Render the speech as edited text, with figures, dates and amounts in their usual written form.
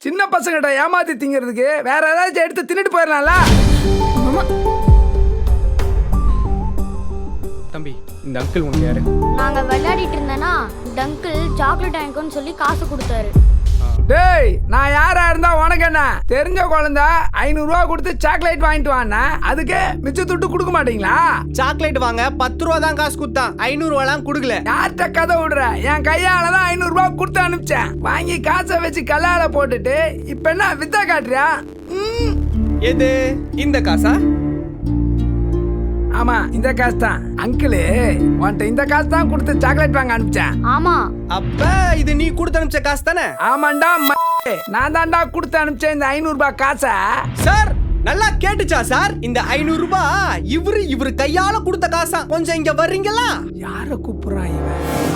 சின்ன பசங்கிட்ட ஏமாத்தி திங்கிறதுக்கு வேற ஏதாச்சும் எடுத்து தின்னுட்டு போயிடலாம்ல. தம்பி, இந்த அங்கிள் உனக்கு யாரு? நாங்க விளையாடிட்டு இருந்தேன்னா இந்த அங்கிள் சாக்லேட் வாங்கிக்கோன்னு சொல்லி காசு கொடுத்தாரு. டேய், நான் யாரா இருந்தா உனக்கு என்ன? தெரிஞ்ச குழந்தை 500 ரூபா கொடுத்து சாக்லேட் வாங்கிட்டு வான்னா அதுக்கு மிச்ச துட்டு கொடுக்க மாட்டீங்களா? சாக்லேட் வாங்க 10 ரூபா தான் காசு கொடுத்தான், 500 ரூபாலாம் கொடுக்கல. யார்கிட்ட கதை விடுற? என் கையால தான் 500 ரூபா கொடுத்து அனுப்பிச்சேன். வாங்கி காசை வச்சு கல்லால போட்டுட்டு இப்ப என்ன வித்தா காட்டுறியா? எது இந்த காசா? ஆமா, இந்த காசு தான். அங்கிளு உன்கிட்ட இந்த காசு தான் கொடுத்து சாக்லேட் வாங்க அனுப்பிச்சேன். ஆமா. அப்ப இது நீ கொடுத்து அனுப்பிச்ச காசு தானே? ஆமாண்டா, நான் தான்டா கொடுத்து அனுப்பிச்சேன் இந்த 500 ரூபாய் காசை. சார், நல்லா கேட்டுச்சா சார்? இந்த 500 ரூபாய் இவரு கையால கொடுத்த காசா. கொஞ்சம் இங்க வர்றீங்களா? யார கூப்பிடுறான் இவன்?